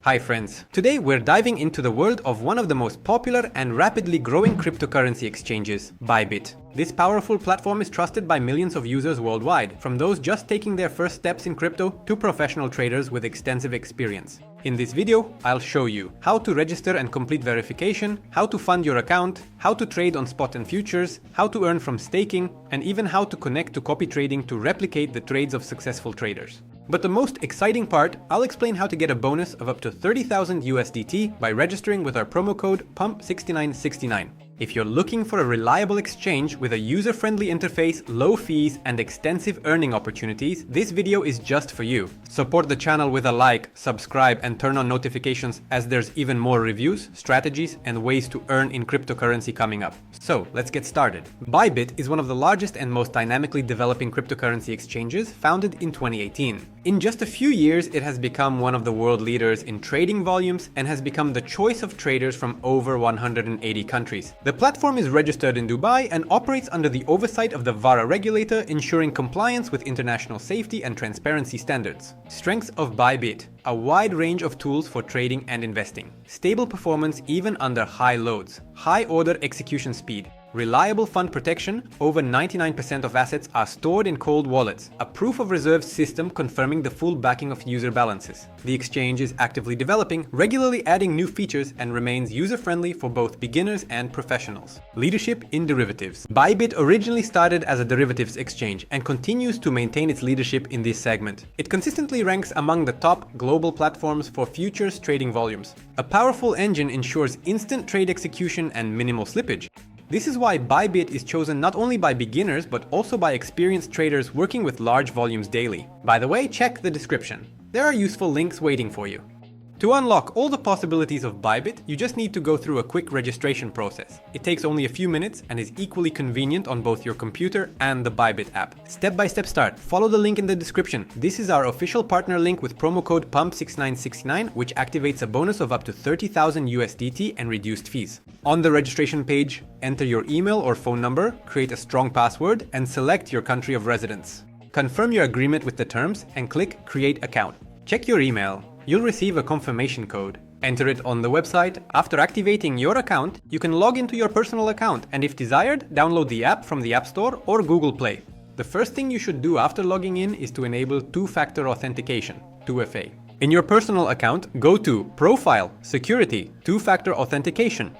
Hi friends, today we're diving into the world of one of the most popular and rapidly growing cryptocurrency exchanges, Bybit. This powerful platform is trusted by millions of users worldwide, from those just taking their first steps in crypto to professional traders with extensive experience. In this video, I'll show you how to register and complete verification, how to fund your account, how to trade on spot and futures, how to earn from staking, and even how to connect to copy trading to replicate the trades of successful traders. But the most exciting part, I'll explain how to get a bonus of up to 30,000 USDT by registering with our promo code PUMP6969. If you're looking for a reliable exchange with a user-friendly interface, low fees, and extensive earning opportunities, this video is just for you. Support the channel with a like, subscribe, and turn on notifications as there's even more reviews, strategies, and ways to earn in cryptocurrency coming up. So let's get started. Bybit is one of the largest and most dynamically developing cryptocurrency exchanges, founded in 2018. In just a few years, it has become one of the world leaders in trading volumes and has become the choice of traders from over 180 countries. The platform is registered in Dubai and operates under the oversight of the VARA regulator, ensuring compliance with international safety and transparency standards. Strengths of Bybit: a wide range of tools for trading and investing, stable performance even under high loads, high order execution speed, reliable fund protection. Over 99% of assets are stored in cold wallets, a proof of reserves system confirming the full backing of user balances. The exchange is actively developing, regularly adding new features, and remains user-friendly for both beginners and professionals. Leadership in derivatives. Bybit originally started as a derivatives exchange and continues to maintain its leadership in this segment. It consistently ranks among the top global platforms for futures trading volumes. A powerful engine ensures instant trade execution and minimal slippage. This is why Bybit is chosen not only by beginners but also by experienced traders working with large volumes daily. By the way, check the description. There are useful links waiting for you. To unlock all the possibilities of Bybit, you just need to go through a quick registration process. It takes only a few minutes and is equally convenient on both your computer and the Bybit app. Step-by-step start. Follow the link in the description. This is our official partner link with promo code PUMP6969, which activates a bonus of up to 30,000 USDT and reduced fees. On the registration page, enter your email or phone number, create a strong password, and select your country of residence. Confirm your agreement with the terms and click Create Account. Check your email. You'll receive a confirmation code. Enter it on the website. After activating your account, you can log into your personal account and, if desired, download the app from the App Store or Google Play. The first thing you should do after logging in is to enable two-factor authentication, 2FA. In your personal account, go to Profile, Security, Two-Factor Authentication.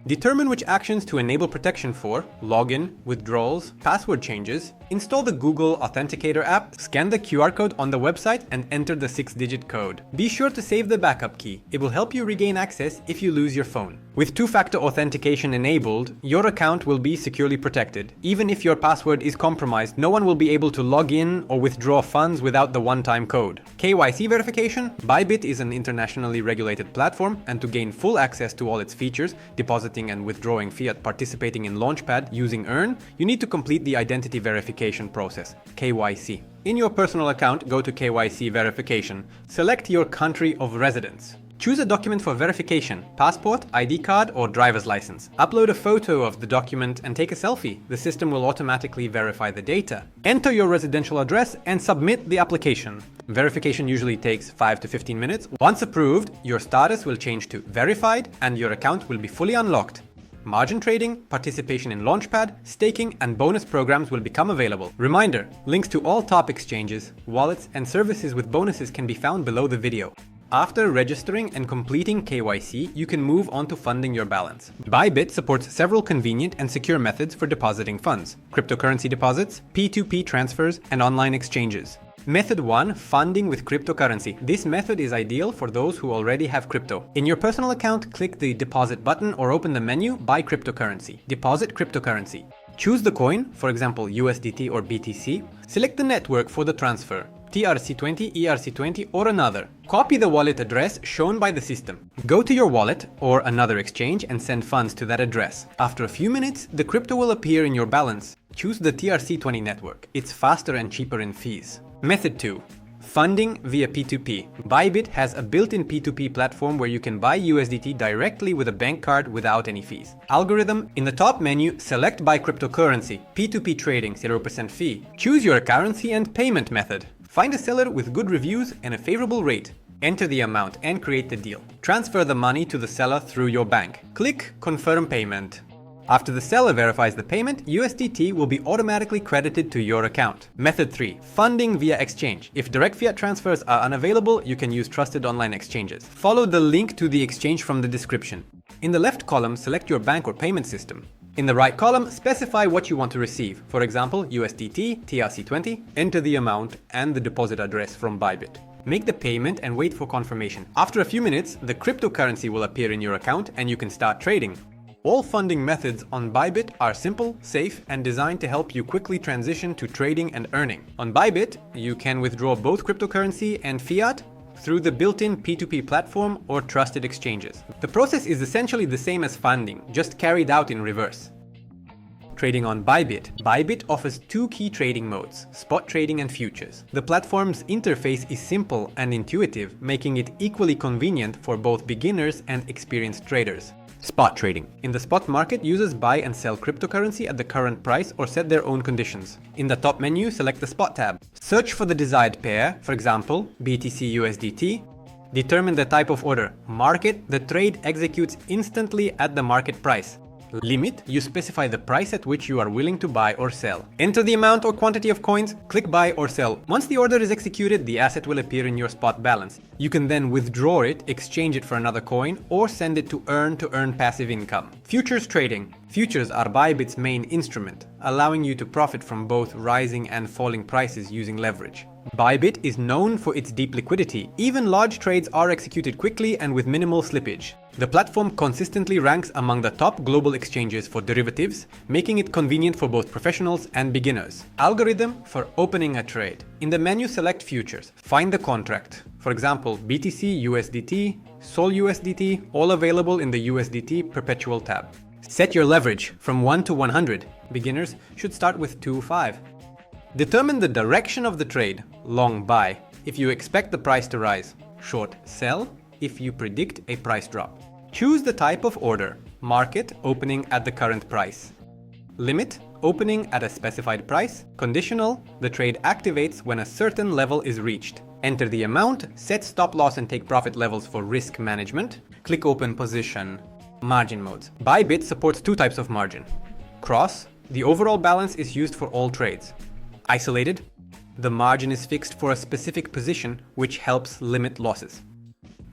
Determine which actions to enable protection for: login, withdrawals, password changes. Install the Google Authenticator app, scan the QR code on the website, and enter the 6-digit code. Be sure to save the backup key. It will help you regain access if you lose your phone. With two-factor authentication enabled, your account will be securely protected. Even if your password is compromised, no one will be able to log in or withdraw funds without the one-time code. KYC verification. Bybit is an internationally regulated platform, and to gain full access to all its features, depositing and withdrawing fiat, participating in Launchpad, using Earn, you need to complete the identity verification process, KYC. In your personal account, go to KYC verification. Select your country of residence. Choose a document for verification: passport, ID card, or driver's license. Upload a photo of the document and take a selfie. The system will automatically verify the data. Enter your residential address and submit the application. Verification usually takes 5 to 15 minutes. Once approved, your status will change to verified and your account will be fully unlocked. Margin trading, participation in Launchpad, staking, and bonus programs will become available. Reminder: links to all top exchanges, wallets, and services with bonuses can be found below the video. After registering and completing KYC, you can move on to funding your balance. Bybit supports several convenient and secure methods for depositing funds: cryptocurrency deposits, P2P transfers, and online exchanges. Method 1. Funding with cryptocurrency. This method is ideal for those who already have crypto. In your personal account, click the Deposit button or open the menu Buy Cryptocurrency. Deposit cryptocurrency. Choose the coin, for example USDT or BTC. Select the network for the transfer: TRC20, ERC20, or another. Copy the wallet address shown by the system. Go to your wallet or another exchange and send funds to that address. After a few minutes, the crypto will appear in your balance. Choose the TRC20 network. It's faster and cheaper in fees. Method 2. Funding via P2P. Bybit has a built-in P2P platform where you can buy USDT directly with a bank card without any fees. Algorithm: in the top menu, select Buy Cryptocurrency. P2P trading, 0% fee. Choose your currency and payment method. Find a seller with good reviews and a favorable rate. Enter the amount and create the deal. Transfer the money to the seller through your bank. Click Confirm Payment. After the seller verifies the payment, USDT will be automatically credited to your account. Method 3. Funding via exchange. If direct fiat transfers are unavailable, you can use trusted online exchanges. Follow the link to the exchange from the description. In the left column, select your bank or payment system. In the right column, specify what you want to receive. For example, USDT, TRC20. Enter the amount and the deposit address from Bybit. Make the payment and wait for confirmation. After a few minutes, the cryptocurrency will appear in your account and you can start trading. All funding methods on Bybit are simple, safe, and designed to help you quickly transition to trading and earning. On Bybit, you can withdraw both cryptocurrency and fiat through the built-in P2P platform or trusted exchanges. The process is essentially the same as funding, just carried out in reverse. Trading on Bybit. Bybit offers two key trading modes, spot trading and futures. The platform's interface is simple and intuitive, making it equally convenient for both beginners and experienced traders. Spot trading. In the spot market, users buy and sell cryptocurrency at the current price or set their own conditions. In the top menu, select the spot tab. Search for the desired pair, for example, BTC USDT. Determine the type of order. Market. The trade executes instantly at the market price. Limit. You specify the price at which you are willing to buy or sell. Enter the amount or quantity of coins, click buy or sell. Once the order is executed, the asset will appear in your spot balance. You can then withdraw it, exchange it for another coin, or send it to earn passive income. Futures trading. Futures are Bybit's main instrument, allowing you to profit from both rising and falling prices using leverage. Bybit is known for its deep liquidity. Even large trades are executed quickly and with minimal slippage. The platform consistently ranks among the top global exchanges for derivatives, making it convenient for both professionals and beginners. Algorithm for opening a trade. In the menu, select Futures. Find the contract. For example, BTC USDT, Sol USDT, all available in the USDT Perpetual tab. Set your leverage from 1 to 100. Beginners should start with 2.5. Determine the direction of the trade, long buy, if you expect the price to rise, short sell, if you predict a price drop. Choose the type of order, market, opening at the current price. Limit, opening at a specified price. Conditional, the trade activates when a certain level is reached. Enter the amount, set stop loss and take profit levels for risk management. Click open position. Margin modes. Bybit supports two types of margin. Cross, the overall balance is used for all trades. Isolated, the margin is fixed for a specific position, which helps limit losses.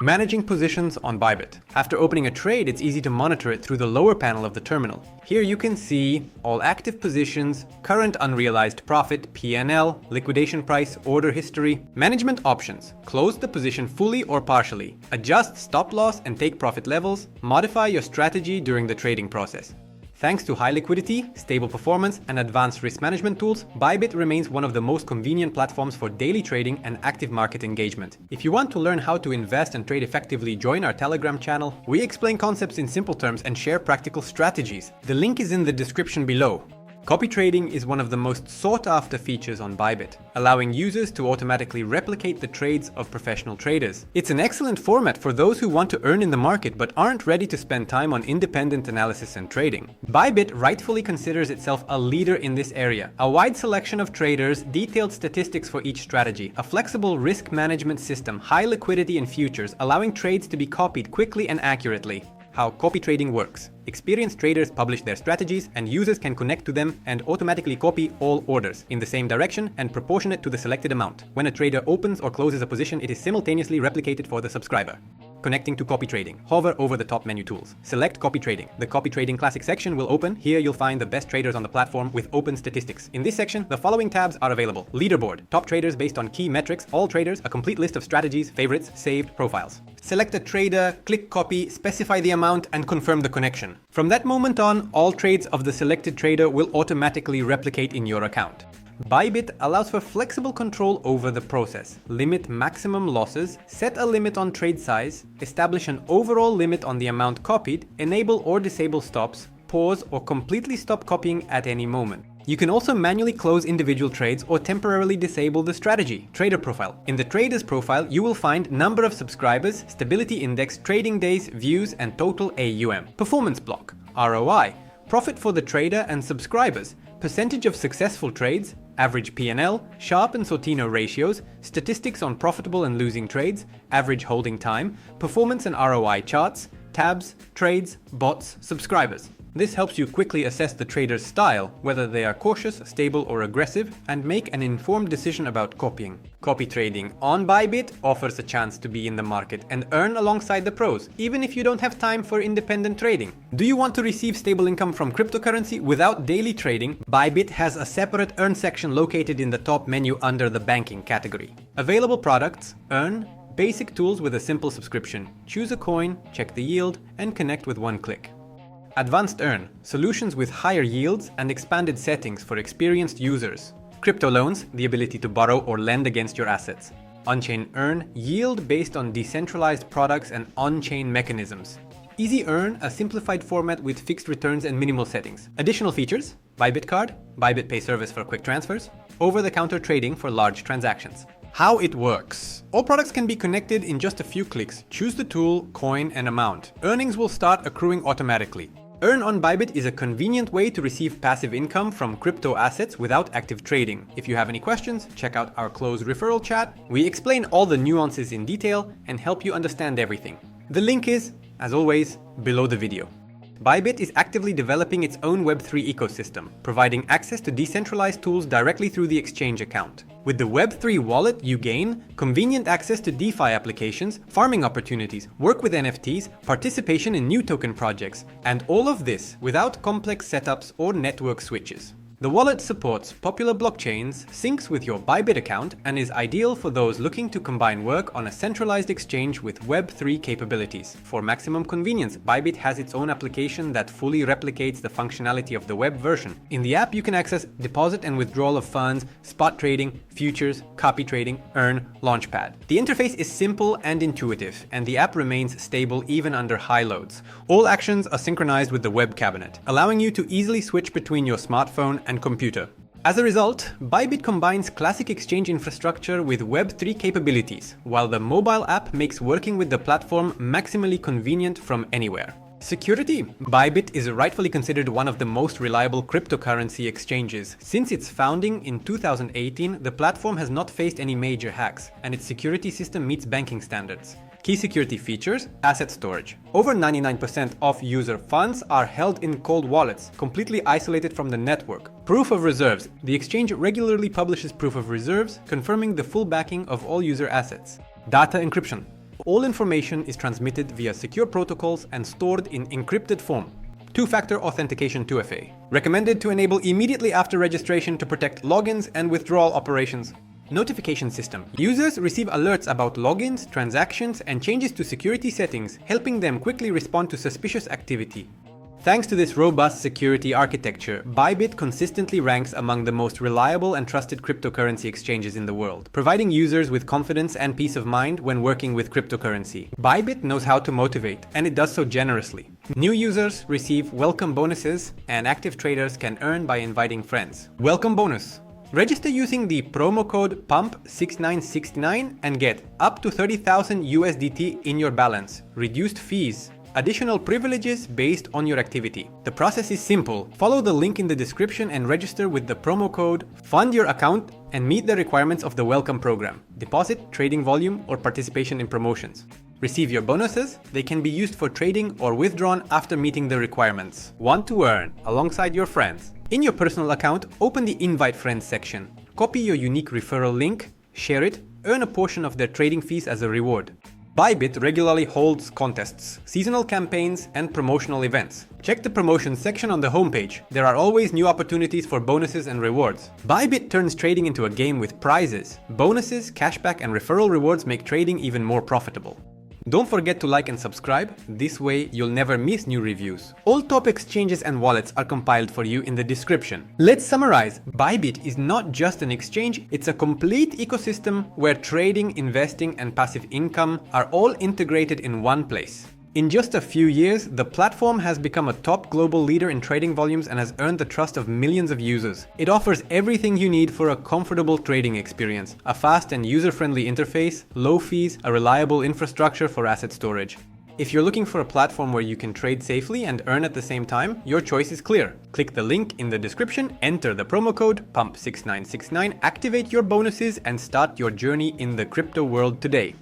Managing positions on Bybit. After opening a trade, it's easy to monitor it through the lower panel of the terminal. Here you can see all active positions, current unrealized profit, P&L, liquidation price, order history. Management options. Close the position fully or partially. Adjust stop loss and take profit levels. Modify your strategy during the trading process. Thanks to high liquidity, stable performance, and advanced risk management tools, Bybit remains one of the most convenient platforms for daily trading and active market engagement. If you want to learn how to invest and trade effectively, join our Telegram channel. We explain concepts in simple terms and share practical strategies. The link is in the description below. Copy trading is one of the most sought-after features on Bybit, allowing users to automatically replicate the trades of professional traders. It's an excellent format for those who want to earn in the market but aren't ready to spend time on independent analysis and trading. Bybit rightfully considers itself a leader in this area. A wide selection of traders, detailed statistics for each strategy, a flexible risk management system, high liquidity in futures, allowing trades to be copied quickly and accurately. How copy trading works. Experienced traders publish their strategies and users can connect to them and automatically copy all orders in the same direction and proportionate to the selected amount. When a trader opens or closes a position, it is simultaneously replicated for the subscriber. Connecting to copy trading. Hover over the top menu tools. Select copy trading. The copy trading classic section will open. Here you'll find the best traders on the platform with open statistics. In this section, the following tabs are available. Leaderboard. Top traders based on key metrics. All traders. A complete list of strategies, favorites, saved, profiles. Select a trader, click copy, specify the amount, and confirm the connection. From that moment on, all trades of the selected trader will automatically replicate in your account. Bybit allows for flexible control over the process. Limit maximum losses, set a limit on trade size, establish an overall limit on the amount copied, enable or disable stops, pause or completely stop copying at any moment. You can also manually close individual trades or temporarily disable the strategy. Trader profile. In the trader's profile, you will find number of subscribers, stability index, trading days, views, and total AUM. Performance block. ROI. Profit for the trader and subscribers. Percentage of successful trades, average P&L, Sharpe and Sortino ratios, statistics on profitable and losing trades, average holding time, performance and ROI charts, tabs, trades, bots, subscribers. This helps you quickly assess the trader's style, whether they are cautious, stable, or aggressive, and make an informed decision about copying. Copy trading on Bybit offers a chance to be in the market and earn alongside the pros, even if you don't have time for independent trading. Do you want to receive stable income from cryptocurrency without daily trading? Bybit has a separate Earn section located in the top menu under the banking category. Available products: Earn, basic tools with a simple subscription. Choose a coin, check the yield, and connect with one click. Advanced Earn, solutions with higher yields and expanded settings for experienced users. Crypto loans, the ability to borrow or lend against your assets. On-chain Earn, yield based on decentralized products and on-chain mechanisms. Easy Earn, a simplified format with fixed returns and minimal settings. Additional features: Bybit Card, Bybit Pay service for quick transfers, over-the-counter trading for large transactions. How it works. All products can be connected in just a few clicks. Choose the tool, coin, and amount. Earnings will start accruing automatically. Earn on Bybit is a convenient way to receive passive income from crypto assets without active trading. If you have any questions, check out our closed referral chat. We explain all the nuances in detail and help you understand everything. The link is, as always, below the video. Bybit is actively developing its own Web3 ecosystem, providing access to decentralized tools directly through the exchange account. With the Web3 Wallet, you gain convenient access to DeFi applications, farming opportunities, work with NFTs, participation in new token projects, and all of this without complex setups or network switches. The wallet supports popular blockchains, syncs with your Bybit account, and is ideal for those looking to combine work on a centralized exchange with Web3 capabilities. For maximum convenience, Bybit has its own application that fully replicates the functionality of the web version. In the app, you can access deposit and withdrawal of funds, spot trading, futures, copy trading, Earn, Launchpad. The interface is simple and intuitive, and the app remains stable even under high loads. All actions are synchronized with the web cabinet, allowing you to easily switch between your smartphone and computer. As a result, Bybit combines classic exchange infrastructure with Web3 capabilities, while the mobile app makes working with the platform maximally convenient from anywhere. Security. Bybit is rightfully considered one of the most reliable cryptocurrency exchanges. Since its founding in 2018, the platform has not faced any major hacks, and its security system meets banking standards. Key security features: asset storage. Over 99% of user funds are held in cold wallets, completely isolated from the network. Proof of reserves. The exchange regularly publishes proof of reserves, confirming the full backing of all user assets. Data encryption. All information is transmitted via secure protocols and stored in encrypted form. Two-factor authentication 2FA. Recommended to enable immediately after registration to protect logins and withdrawal operations. Notification system. Users receive alerts about logins, transactions, and changes to security settings, helping them quickly respond to suspicious activity. Thanks to this robust security architecture, Bybit consistently ranks among the most reliable and trusted cryptocurrency exchanges in the world, providing users with confidence and peace of mind when working with cryptocurrency. Bybit knows how to motivate, and it does so generously. New users receive welcome bonuses, and active traders can earn by inviting friends. Welcome bonus. Register using the promo code PUMP6969 and get up to 30,000 USDT in your balance, reduced fees, additional privileges based on your activity. The process is simple. Follow the link in the description and register with the promo code, fund your account, and meet the requirements of the welcome program: deposit, trading volume, or participation in promotions. Receive your bonuses. They can be used for trading or withdrawn after meeting the requirements. Want to earn alongside your friends? In your personal account, open the Invite Friends section. Copy your unique referral link, share it, earn a portion of their trading fees as a reward. Bybit regularly holds contests, seasonal campaigns, and promotional events. Check the promotions section on the homepage. There are always new opportunities for bonuses and rewards. Bybit turns trading into a game with prizes. Bonuses, cashback, and referral rewards make trading even more profitable. Don't forget to like and subscribe. This way you'll never miss new reviews. All top exchanges and wallets are compiled for you in the description. Let's summarize. Bybit is not just an exchange, it's a complete ecosystem where trading, investing, and passive income are all integrated in one place. In just a few years, the platform has become a top global leader in trading volumes and has earned the trust of millions of users. It offers everything you need for a comfortable trading experience: a fast and user-friendly interface, low fees, a reliable infrastructure for asset storage. If you're looking for a platform where you can trade safely and earn at the same time, your choice is clear. Click the link in the description, enter the promo code PUMP6969, activate your bonuses, and start your journey in the crypto world today.